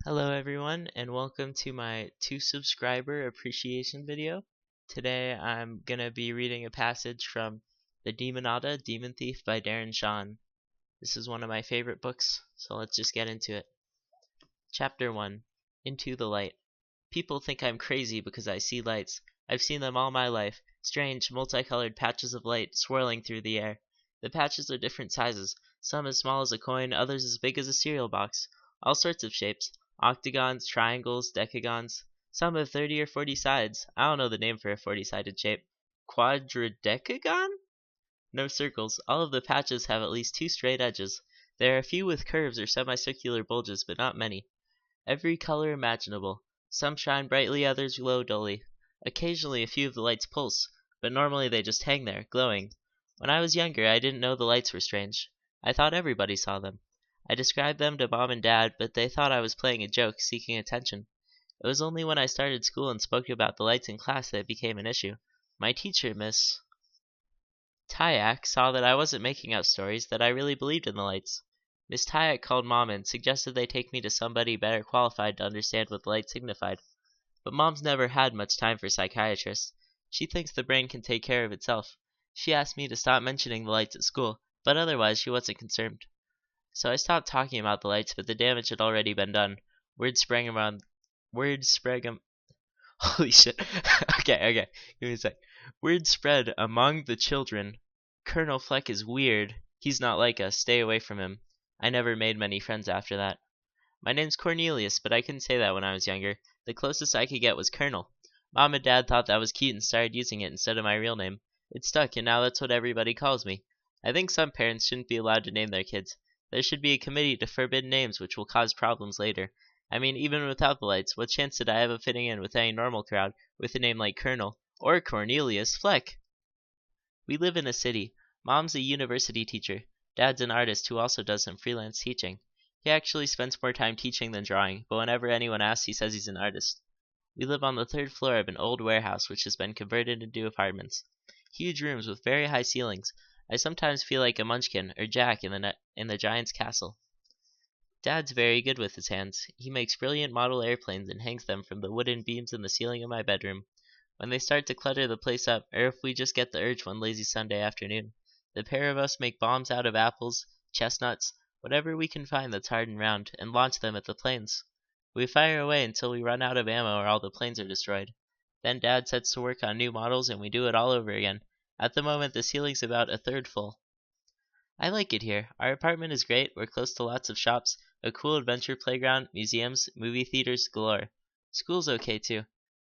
Hello everyone and welcome to my 2 subscriber appreciation video. Today I'm gonna be reading a passage from The Demonada, Demon Thief by Darren Shan. This is one of my favorite books, so let's just get into it. Chapter 1. Into the Light. People think I'm crazy because I see lights. I've seen them all my life, strange multicolored patches of light swirling through the air. The patches are different sizes, some as small as a coin, others as big as a cereal box. All sorts of shapes. Octagons, triangles, decagons. Some have 30 or 40 sides. I don't know the name for a 40-sided shape. Quadradecagon? No circles. All of the patches have at least 2 straight edges. There are a few with curves or semicircular bulges, but not many. Every color imaginable. Some shine brightly, others glow dully. Occasionally a few of the lights pulse, but normally they just hang there, glowing. When I was younger, I didn't know the lights were strange. I thought everybody saw them. I described them to Mom and Dad, but they thought I was playing a joke, seeking attention. It was only when I started school and spoke about the lights in class that it became an issue. My teacher, Miss Tyak, saw that I wasn't making up stories, that I really believed in the lights. Miss Tyak called Mom and suggested they take me to somebody better qualified to understand what the light signified. But Mom's never had much time for psychiatrists. She thinks the brain can take care of itself. She asked me to stop mentioning the lights at school, but otherwise she wasn't concerned. So I stopped talking about the lights, but the damage had already been done. Word sprang around. Word spread. Holy shit. Okay. Give me a sec. Word spread among the children. Colonel Fleck is weird. He's not like us. Stay away from him. I never made many friends after that. My name's Cornelius, but I couldn't say that when I was younger. The closest I could get was Colonel. Mom and Dad thought that was cute and started using it instead of my real name. It stuck, and now that's what everybody calls me. I think some parents shouldn't be allowed to name their kids. There should be a committee to forbid names which will cause problems later. I mean, even without the lights, what chance did I have of fitting in with any normal crowd with a name like Colonel or Cornelius Fleck? We live in a city. Mom's a university teacher. Dad's an artist who also does some freelance teaching. He actually spends more time teaching than drawing, but whenever anyone asks, he says he's an artist. We live on the 3rd floor of an old warehouse which has been converted into apartments. Huge rooms with very high ceilings. I sometimes feel like a Munchkin or Jack in the giant's castle. Dad's very good with his hands. He makes brilliant model airplanes and hangs them from the wooden beams in the ceiling of my bedroom. When they start to clutter the place up, or if we just get the urge one lazy Sunday afternoon, the pair of us make bombs out of apples, chestnuts, whatever we can find that's hard and round, and launch them at the planes. We fire away until we run out of ammo or all the planes are destroyed. Then Dad sets to work on new models and we do it all over again. At the moment, the ceiling's about a third full. I like it here. Our apartment is great. We're close to lots of shops, a cool adventure playground, museums, movie theaters galore. School's okay too.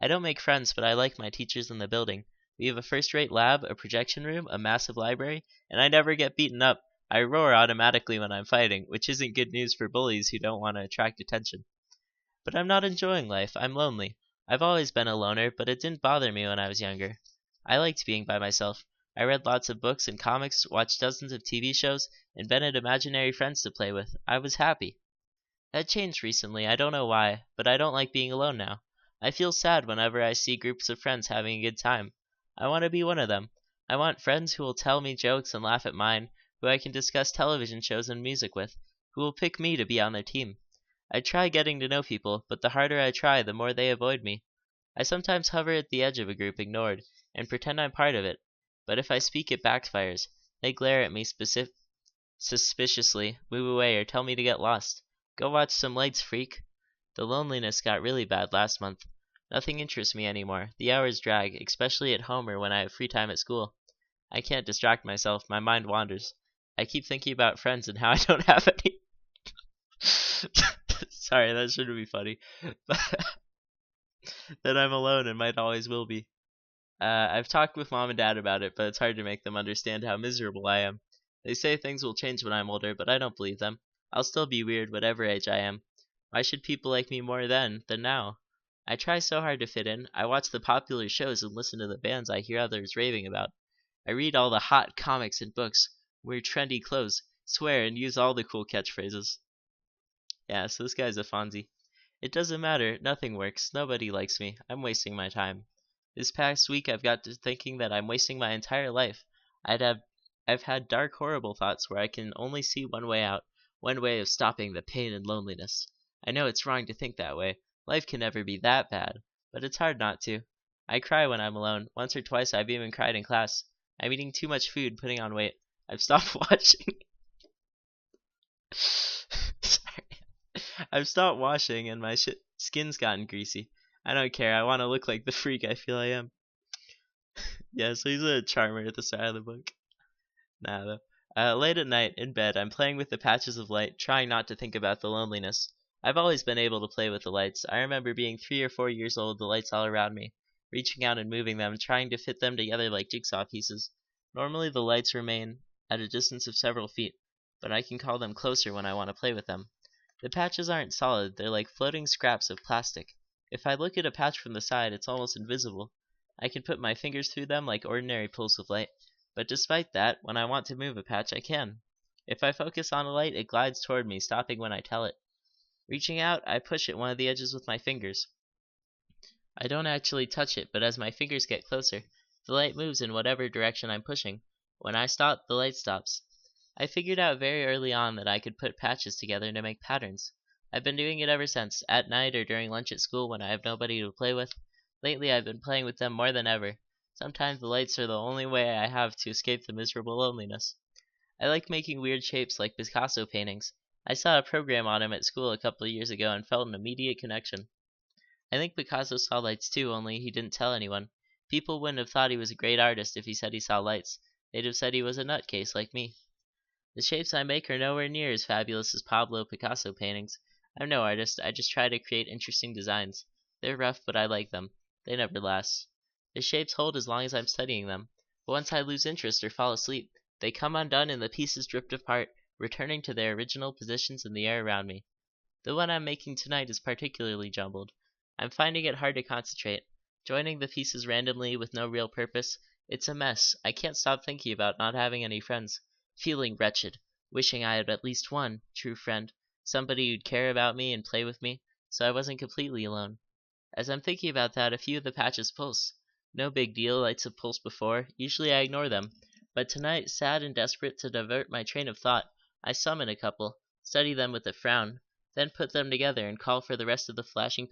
I don't make friends, but I like my teachers in the building. We have a first-rate lab, a projection room, a massive library, and I never get beaten up. I roar automatically when I'm fighting, which isn't good news for bullies who don't want to attract attention. But I'm not enjoying life. I'm lonely. I've always been a loner, but it didn't bother me when I was younger. I liked being by myself. I read lots of books and comics, watched dozens of TV shows, invented imaginary friends to play with. I was happy. That changed recently. I don't know why, but I don't like being alone now. I feel sad whenever I see groups of friends having a good time. I want to be one of them. I want friends who will tell me jokes and laugh at mine, who I can discuss television shows and music with, who will pick me to be on their team. I try getting to know people, but the harder I try, the more they avoid me. I sometimes hover at the edge of a group ignored, and pretend I'm part of it. But if I speak, it backfires. They glare at me suspiciously, move away, or tell me to get lost. Go watch some lights, freak. The loneliness got really bad last month. Nothing interests me anymore. The hours drag, especially at home or when I have free time at school. I can't distract myself. My mind wanders. I keep thinking about friends and how I don't have any. Sorry, that shouldn't be funny. But that I'm alone and might always will be. I've talked with Mom and Dad about it, but it's hard to make them understand how miserable I am. They say things will change when I'm older, but I don't believe them. I'll still be weird whatever age I am. Why should people like me more then than now? I try so hard to fit in. I watch the popular shows and listen to the bands I hear others raving about. I read all the hot comics and books, wear trendy clothes, swear, and use all the cool catchphrases. Yeah, so this guy's a Fonzie. It doesn't matter. Nothing works. Nobody likes me. I'm wasting my time. This past week I've got to thinking that I'm wasting my entire life. I'd have I've had dark, horrible thoughts where I can only see one way out, one way of stopping the pain and loneliness. I know it's wrong to think that way. Life can never be that bad. But it's hard not to. I cry when I'm alone. Once or twice I've even cried in class. I'm eating too much food, putting on weight. I've stopped watching. Sorry. I've stopped washing and my skin's gotten greasy. I don't care. I want to look like the freak I feel I am. Yeah, so he's a charmer at the start of the book. Nah, though. Late at night, in bed, I'm playing with the patches of light, trying not to think about the loneliness. I've always been able to play with the lights. I remember being 3 or 4 years old, the lights all around me, reaching out and moving them, trying to fit them together like jigsaw pieces. Normally the lights remain at a distance of several feet, but I can call them closer when I want to play with them. The patches aren't solid, they're like floating scraps of plastic. If I look at a patch from the side, it's almost invisible. I can put my fingers through them like ordinary pulls of light. But despite that, when I want to move a patch, I can. If I focus on a light, it glides toward me, stopping when I tell it. Reaching out, I push at one of the edges with my fingers. I don't actually touch it, but as my fingers get closer, the light moves in whatever direction I'm pushing. When I stop, the light stops. I figured out very early on that I could put patches together to make patterns. I've been doing it ever since, at night or during lunch at school when I have nobody to play with. Lately I've been playing with them more than ever. Sometimes the lights are the only way I have to escape the miserable loneliness. I like making weird shapes like Picasso paintings. I saw a program on him at school a couple of years ago and felt an immediate connection. I think Picasso saw lights too, only he didn't tell anyone. People wouldn't have thought he was a great artist if he said he saw lights. They'd have said he was a nutcase like me. The shapes I make are nowhere near as fabulous as Pablo Picasso paintings. I'm no artist, I just try to create interesting designs. They're rough, but I like them. They never last. The shapes hold as long as I'm studying them, but once I lose interest or fall asleep, they come undone and the pieces drift apart, returning to their original positions in the air around me. The one I'm making tonight is particularly jumbled. I'm finding it hard to concentrate. Joining the pieces randomly with no real purpose, it's a mess. I can't stop thinking about not having any friends. Feeling wretched. Wishing I had at least one true friend. Somebody who'd care about me and play with me, so I wasn't completely alone. As I'm thinking about that, a few of the patches pulse. No big deal, lights have pulsed before. Usually I ignore them. But tonight, sad and desperate to divert my train of thought, I summon a couple, study them with a frown, then put them together and call for the rest of the flashing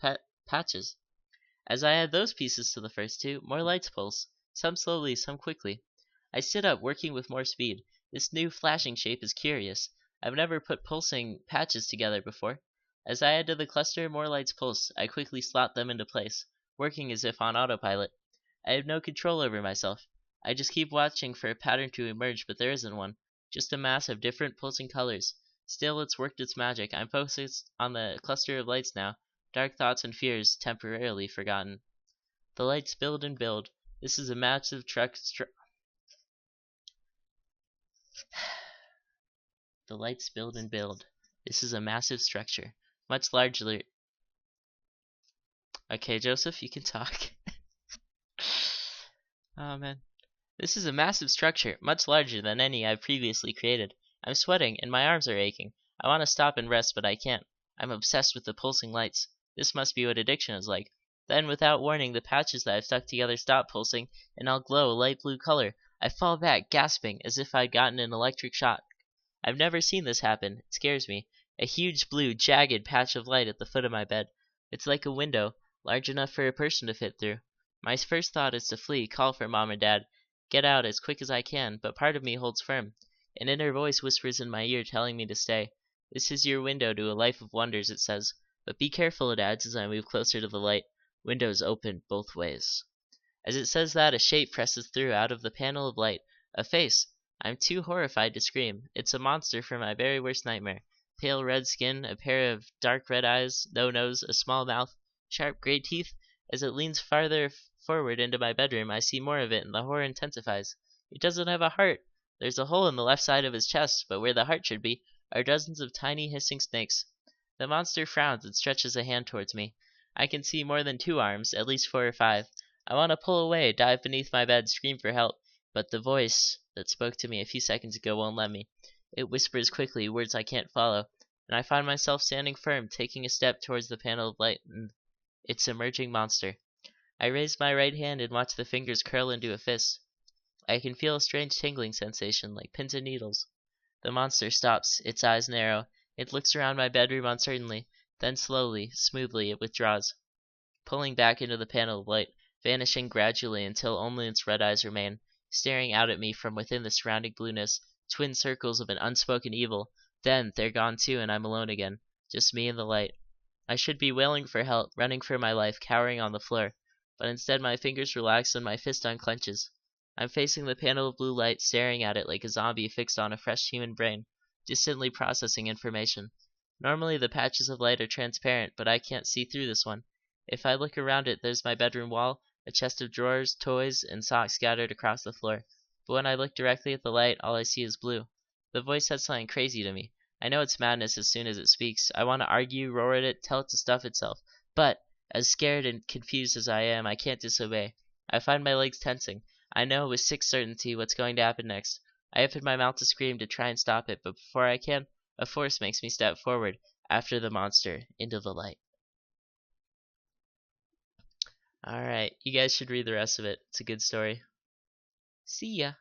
patches. As I add those pieces to the first two, more lights pulse, some slowly, some quickly. I sit up, working with more speed. This new flashing shape is curious. I've never put pulsing patches together before. As I add to the cluster, more lights pulse. I quickly slot them into place, working as if on autopilot. I have no control over myself. I just keep watching for a pattern to emerge, but there isn't one. Just a mass of different pulsing colors. Still, it's worked its magic. I'm focused on the cluster of lights now. Dark thoughts and fears temporarily forgotten. The lights build and build. This is a massive The lights build and build. This is a massive structure. Much larger. Okay, Joseph, you can talk. Oh man. This is a massive structure, much larger than any I've previously created. I'm sweating, and my arms are aching. I want to stop and rest, but I can't. I'm obsessed with the pulsing lights. This must be what addiction is like. Then, without warning, the patches that I've stuck together stop pulsing, and I'll glow a light blue color. I fall back, gasping, as if I'd gotten an electric shock. I've never seen this happen. It scares me. A huge blue, jagged patch of light at the foot of my bed. It's like a window, large enough for a person to fit through. My first thought is to flee, call for Mom or Dad, get out as quick as I can, but part of me holds firm. An inner voice whispers in my ear, telling me to stay. This is your window to a life of wonders, it says. But be careful, it adds as I move closer to the light. Windows open both ways. As it says that, a shape presses through out of the panel of light. A face. I'm too horrified to scream. It's a monster from my very worst nightmare. Pale red skin, a pair of dark red eyes, no nose, a small mouth, sharp gray teeth. As it leans farther forward into my bedroom, I see more of it, and the horror intensifies. It doesn't have a heart. There's a hole in the left side of his chest, but where the heart should be are dozens of tiny hissing snakes. The monster frowns and stretches a hand towards me. I can see more than 2 arms, at least 4 or 5. I want to pull away, dive beneath my bed, scream for help, but the voice that spoke to me a few seconds ago won't let me. It whispers quickly, words I can't follow, and I find myself standing firm, taking a step towards the panel of light and its emerging monster. I raise my right hand and watch the fingers curl into a fist. I can feel a strange tingling sensation, like pins and needles. The monster stops, its eyes narrow. It looks around my bedroom uncertainly, Then slowly, smoothly, it withdraws, pulling back into the panel of light, vanishing gradually until only its red eyes remain, staring out at me from within the surrounding blueness, twin circles of an unspoken evil. Then they're gone too, and I'm alone again, just me and the light. I should be wailing for help, running for my life, cowering on the floor, but instead my fingers relax and my fist unclenches. I'm facing the panel of blue light, staring at it like a zombie fixed on a fresh human brain, distantly processing information. Normally the patches of light are transparent, but I can't see through this one. If I look around it, there's my bedroom wall, a chest of drawers, toys, and socks scattered across the floor. But when I look directly at the light, all I see is blue. The voice says something crazy to me. I know it's madness as soon as it speaks. I want to argue, roar at it, tell it to stuff itself. But, as scared and confused as I am, I can't disobey. I find my legs tensing. I know with sick certainty what's going to happen next. I open my mouth to scream to try and stop it, but before I can, a force makes me step forward, after the monster, into the light. Alright, you guys should read the rest of it. It's a good story. See ya!